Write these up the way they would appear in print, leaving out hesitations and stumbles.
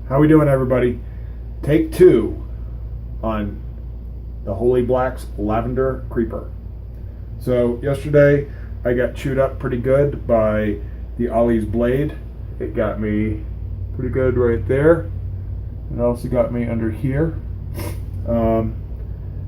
How we doing, everybody? Take 2 on the Holy Black's Lavender Creeper. So yesterday I got chewed up pretty good by the Ollie's blade. It got me pretty good right there. It also got me under here. So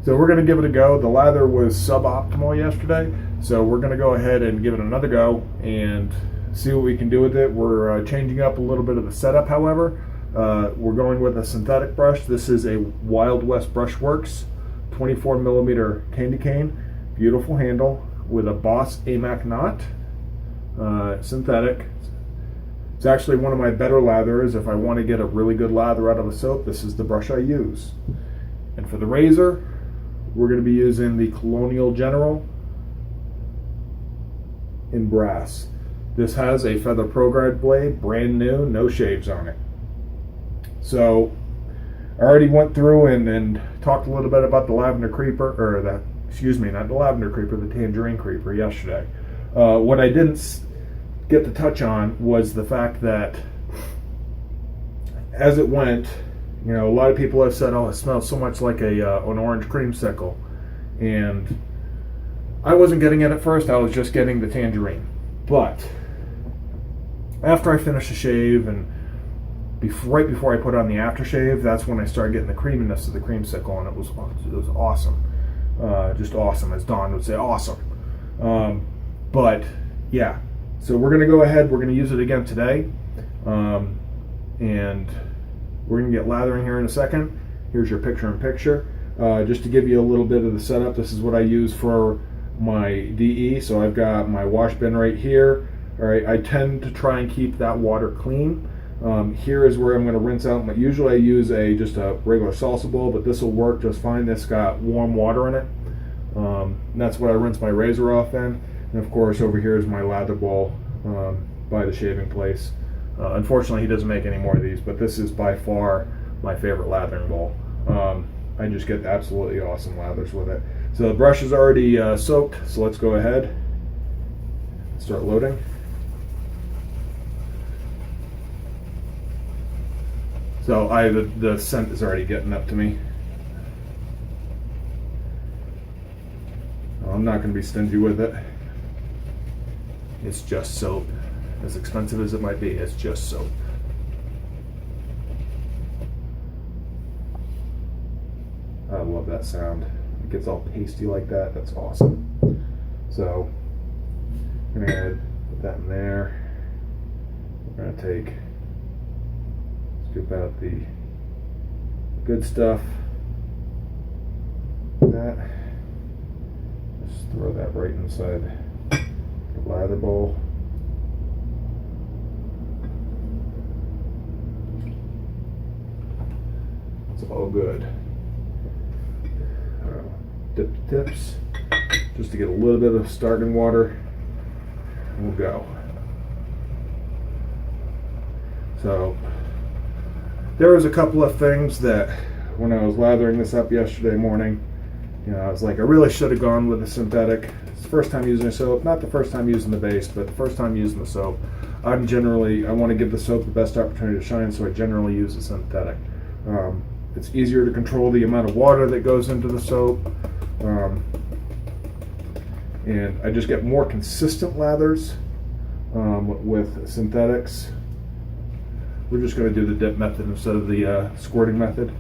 we're going to give it a go. The lather was suboptimal yesterday, so we're going to go ahead and give it another go and see what we can do with it. We're changing up a little bit of the setup, however. We're going with a synthetic brush. This is a Wild West Brushworks 24 millimeter candy cane. Beautiful handle with a Boss AMAC knot. Synthetic. It's actually one of my better lathers. If I want to get a really good lather out of a soap, this is the brush I use. And for the razor, we're going to be using the Colonial General in brass. This has a Feather Pro Guide blade, brand new, no shaves on it. So I already went through and talked a little bit about the Lavender Creeper, or not the Lavender Creeper, the Tangerine Creeper yesterday. What I didn't get to touch on was the fact that as it went, you know, a lot of people have said, oh, it smells so much like an orange creamsicle. And I wasn't getting it at first, I was just getting the tangerine. But after I finished the shave and right before I put on the aftershave, that's when I started getting the creaminess of the creamsicle, and it was awesome. Just awesome, as Dawn would say, awesome. But yeah, so we're going to go ahead, we're going to use it again today. And we're going to get lathering here in a second. Here's your picture-in-picture. Just to give you a little bit of the setup, this is what I use for my DE. So I've got my wash bin right here. All right, I tend to try and keep that water clean. Here is where I'm going to rinse out. Usually I use just a regular salsa bowl, but this will work just fine. This got warm water in it. And that's what I rinse my razor off in. And of course, over here is my lather bowl by the shaving place. Unfortunately, he doesn't make any more of these, but this is by far my favorite lathering bowl. I just get absolutely awesome lathers with it. So the brush is already soaked, so let's go ahead and start loading. So the scent is already getting up to me. I'm not going to be stingy with it. It's just soap. As expensive as it might be, it's just soap. I love that sound. It gets all pasty like that. That's awesome. So I'm gonna put that in there. We're gonna scoop out the good stuff. That. Just throw that right inside the lather bowl. It's all good. Dip the tips just to get a little bit of starting water, and we'll go. So there was a couple of things that when I was lathering this up yesterday morning, you know, I was like, I really should have gone with the synthetic. It's the first time using the soap, not the first time using the base, but the first time using the soap. I want to give the soap the best opportunity to shine, so I generally use the synthetic. It's easier to control the amount of water that goes into the soap. And I just get more consistent lathers with synthetics. We're just going to do the dip method instead of the squirting method.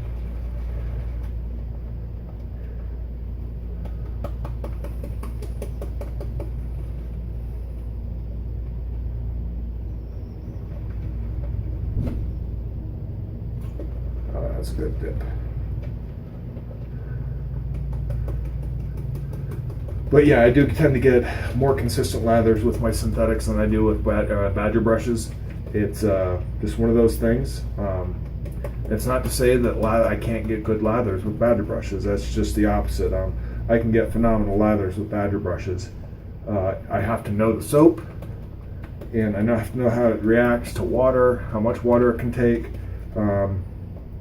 That's a good dip. But yeah, I do tend to get more consistent lathers with my synthetics than I do with badger brushes. It's just one of those things. It's not to say that I can't get good lathers with badger brushes. That's just the opposite. I can get phenomenal lathers with badger brushes. I have to know the soap, and I have to know how it reacts to water, how much water it can take.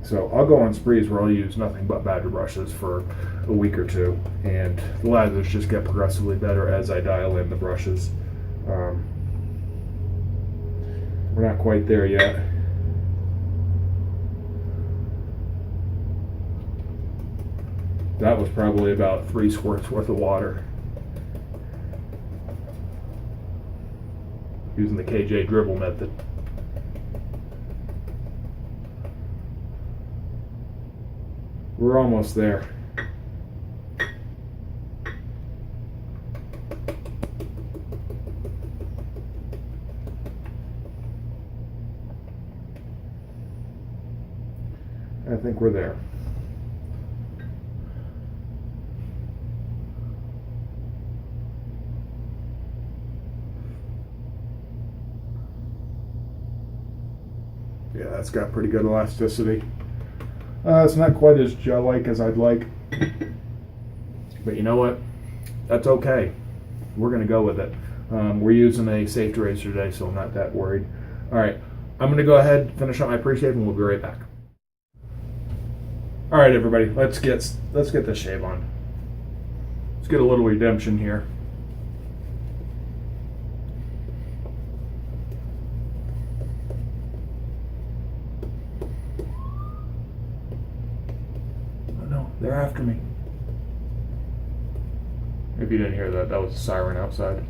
So I'll go on sprees where I'll use nothing but badger brushes for a week or two, and the lathers just get progressively better as I dial in the brushes. We're not quite there yet. That was probably about 3 squirts worth of water. Using the KJ dribble method. We're almost there. I think we're there. Yeah, that's got pretty good elasticity. It's not quite as gel-like as I'd like, but you know what? That's okay. We're going to go with it. We're using a safety razor today, so I'm not that worried. All right, I'm going to go ahead, finish up my pre-shave, and we'll be right back. All right, everybody, let's get this shave on. Let's get a little redemption here. Oh no, they're after me. If you didn't hear that, that was a siren outside.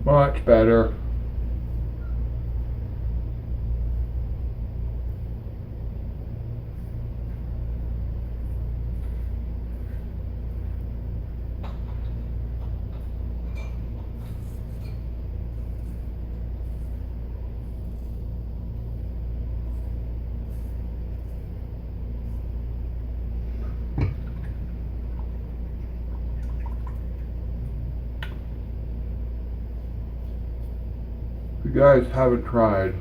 Much better. If you guys haven't tried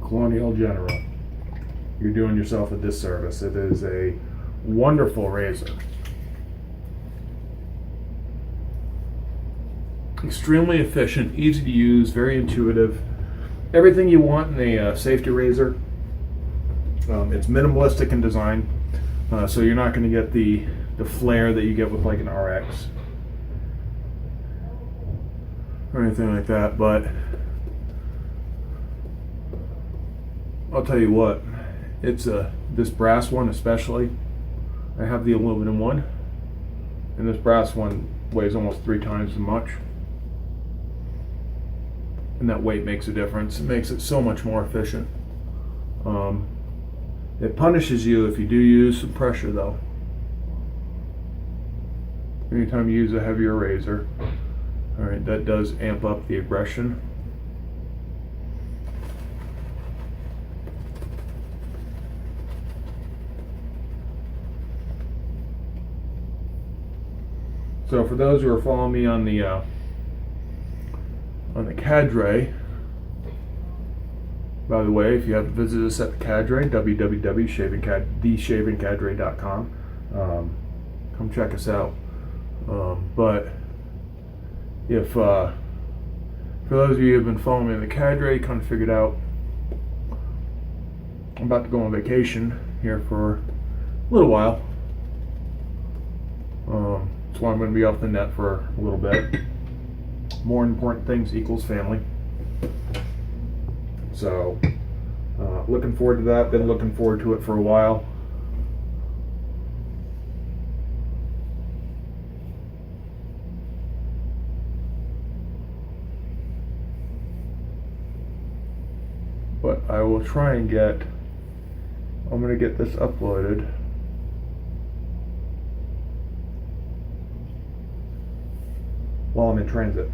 Colonial General, you're doing yourself a disservice. It is a wonderful razor. Extremely efficient, easy to use, very intuitive. Everything you want in a safety razor. It's minimalistic in design, so you're not going to get the flare that you get with like an RX or anything like that. But I'll tell you what, it's this brass one especially. I have the aluminum one, and this brass one weighs almost 3 times as much, and that weight makes a difference. It makes it so much more efficient. It punishes you if you do use some pressure though. Anytime you use a heavier razor, all right, that does amp up the aggression. So for those who are following me on the Cadre, by the way, if you haven't visited us at the Cadre, www.theshavingcadre.com, come check us out. But if for those of you who have been following me on the Cadre, you kind of figured out I'm about to go on vacation here for a little while. That's why I'm going to be off the net for a little bit. More important things equals family. So, looking forward to that. Been looking forward to it for a while. But I will try and I'm going to get this uploaded while I'm in transit.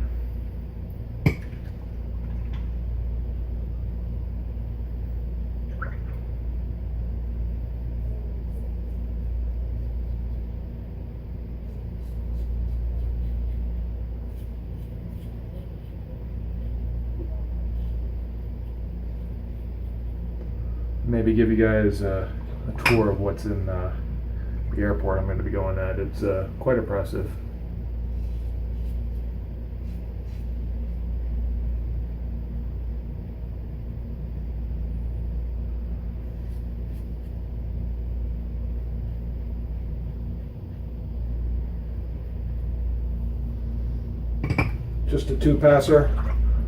maybe give you guys a tour of what's in the airport I'm going to be going at. It's quite impressive. Just a 2-passer.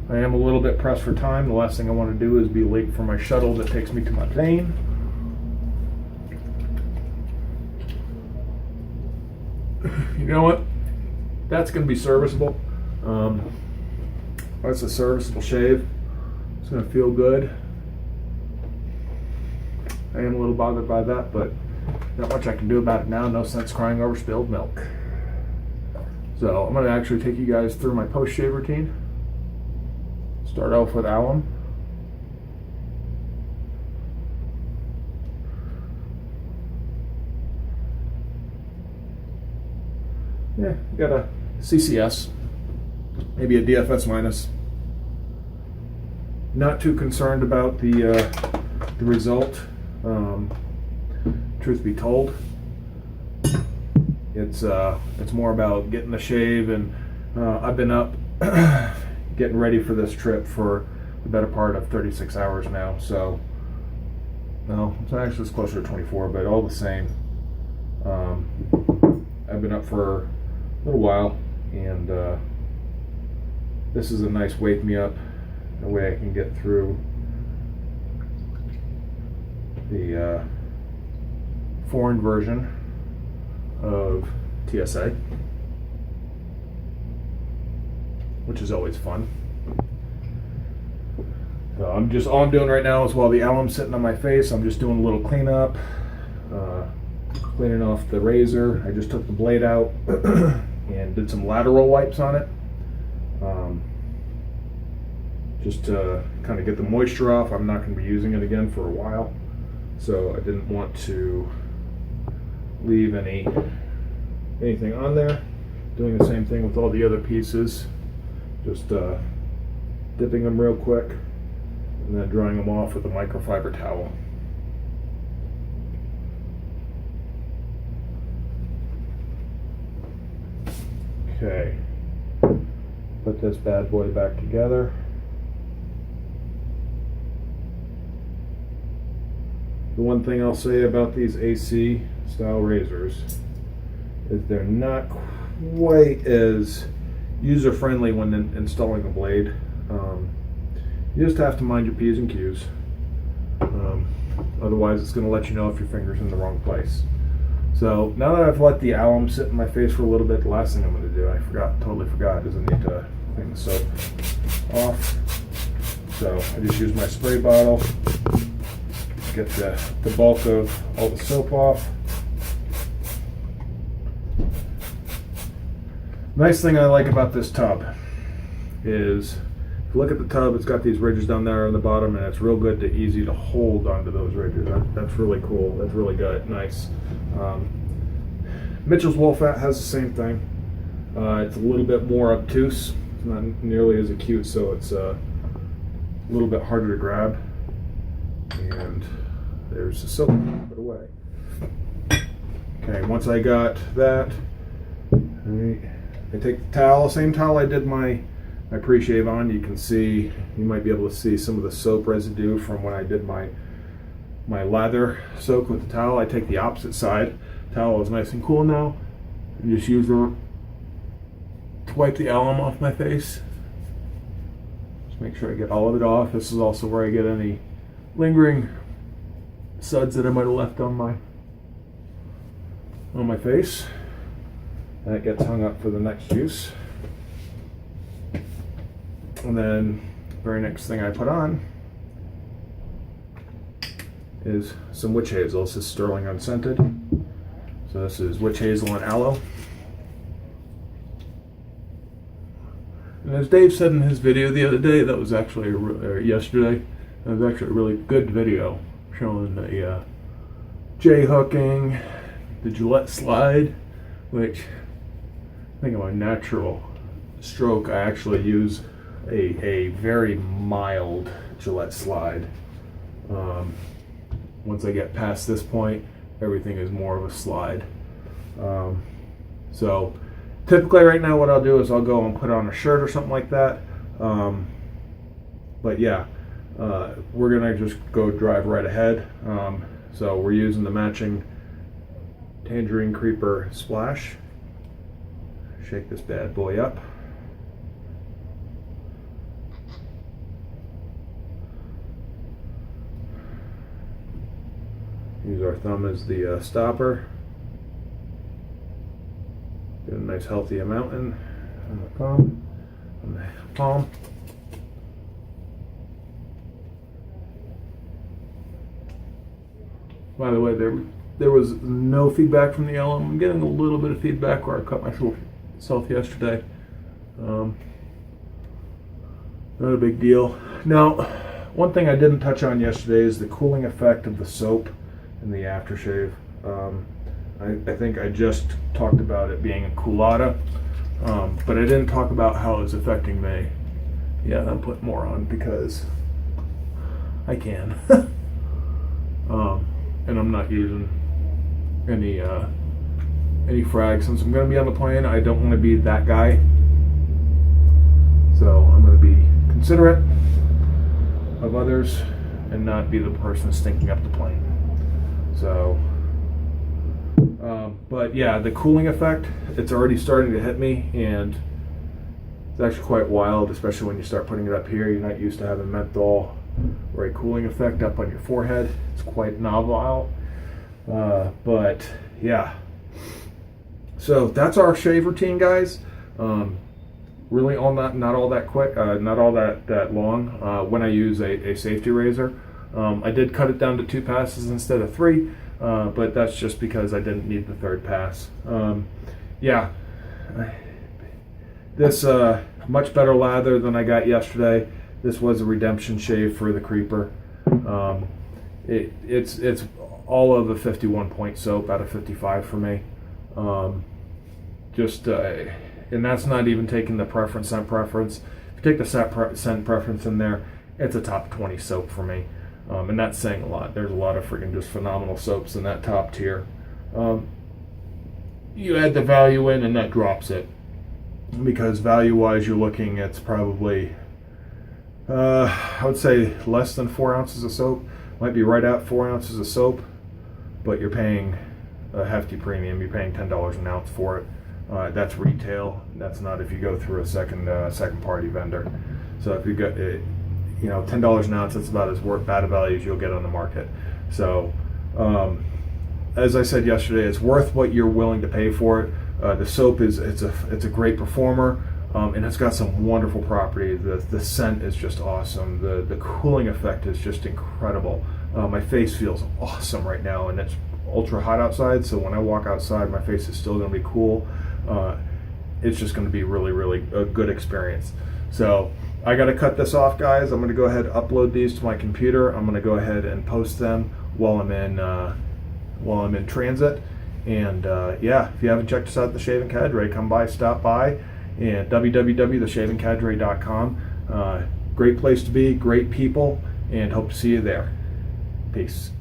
I am a little bit pressed for time. The last thing I want to do is be late for my shuttle that takes me to my plane. You know what? That's going to be serviceable. That's a serviceable shave. It's going to feel good. I am a little bothered by that, but not much I can do about it now. No sense crying over spilled milk. So I'm going to actually take you guys through my post-shave routine. Start off with alum. Yeah, got a CCS, maybe a DFS minus. Not too concerned about the result. Truth be told, it's more about getting the shave, and I've been up getting ready for this trip for the better part of 36 hours now. So, no, it's actually it's closer to 24, but all the same, I've been up for a little while, and this is a nice wake me up, a way I can get through the foreign version of TSA, which is always fun. So all I'm doing right now is, while the alum's sitting on my face, I'm just doing a little cleanup, cleaning off the razor. I just took the blade out and did some lateral wipes on it, just to kind of get the moisture off. I'm not going to be using it again for a while, so I didn't want to leave anything on there. Doing the same thing with all the other pieces, just dipping them real quick and then drying them off with a microfiber towel. Okay, put this bad boy back together. The one thing I'll say about these AC style razors is they're not quite as user friendly when installing a blade. You just have to mind your P's and Q's. Otherwise, it's going to let you know if your finger's in the wrong place. So now that I've let the alum sit in my face for a little bit, the last thing I'm going to do, totally forgot, is I need to clean the soap off. So I just use my spray bottle, get the bulk of all the soap off. Nice thing I like about this tub is, if you look at the tub, it's got these ridges down there on the bottom, and it's real good to easy to hold onto those ridges. That's really cool. That's really good. Nice. Mitchell's Wool Fat has the same thing. It's a little bit more obtuse. It's not nearly as acute, so it's a little bit harder to grab. And there's the soap. Put away. Okay, once I got that, I take the towel, same towel I did my pre-shave on. You might be able to see some of the soap residue from when I did my lather soak with the towel. I take the opposite side. Towel is nice and cool now. And just use it to wipe the alum off my face. Just make sure I get all of it off. This is also where I get any lingering suds that I might have left on my face. That gets hung up for the next use. And then the very next thing I put on is some witch hazel. This is sterling unscented. So this is witch hazel and aloe. And as Dave said in his video the other day, that was actually yesterday, that was actually a really good video showing the J-hooking, the Gillette slide, which I think of a natural stroke. I actually use a very mild Gillette slide. once I get past this point, everything is more of a slide. So typically right now what I'll do is I'll go and put on a shirt or something like that. But yeah, we're gonna just go drive right ahead. So we're using the matching Tangerine Creeper splash. Shake this bad boy up. Use our thumb as the stopper. Get a nice healthy amount in on the palm. By the way, there was no feedback from the yellow. I'm getting a little bit of feedback where I cut myself yesterday. Not a big deal. Now, one thing I didn't touch on yesterday is the cooling effect of the soap in the aftershave. I think I just talked about it being a coolada, but I didn't talk about how it's affecting me. Yeah, I'm putting more on because I can. And I'm not using any frag. Since I'm going to be on the plane, I don't want to be that guy. So I'm going to be considerate of others and not be the person stinking up the plane. So, but yeah, the cooling effect, it's already starting to hit me, and it's actually quite wild, especially when you start putting it up here. You're not used to having menthol or a cooling effect up on your forehead. It's quite novel. But yeah, so that's our shave routine, guys. Really not all that quick, not all that long when I use a safety razor. I did cut it down to 2 passes instead of 3, but that's just because I didn't need the 3rd pass. Yeah, this much better lather than I got yesterday. This was a redemption shave for the Creeper. It's all of a 51 point soap out of 55 for me. And that's not even taking the scent preference. If you take the scent preference in there, it's a top 20 soap for me. And that's saying a lot. There's a lot of freaking just phenomenal soaps in that top tier. You add the value in and that drops it. Because value-wise, you're looking, it's probably, I would say less than 4 ounces of soap. Might be right at 4 ounces of soap, but you're paying a hefty premium. You're paying $10 an ounce for it. That's retail. That's not if you go through a second party vendor. So if you got $10 an ounce, that's about as bad a value as you'll get on the market. So as I said yesterday, it's worth what you're willing to pay for it. The soap it's a great performer, and it's got some wonderful properties. The scent is just awesome. The cooling effect is just incredible. My face feels awesome right now, and it's ultra hot outside, so when I walk outside, my face is still going to be cool. It's just going to be really, really a good experience. So I got to cut this off, guys. I'm going to go ahead and upload these to my computer. I'm going to go ahead and post them while I'm in transit. And yeah, if you haven't checked us out at the Shaving Cadre, come by, stop by, and www.theshavingcadre.com. Great place to be, great people, and hope to see you there. Peace.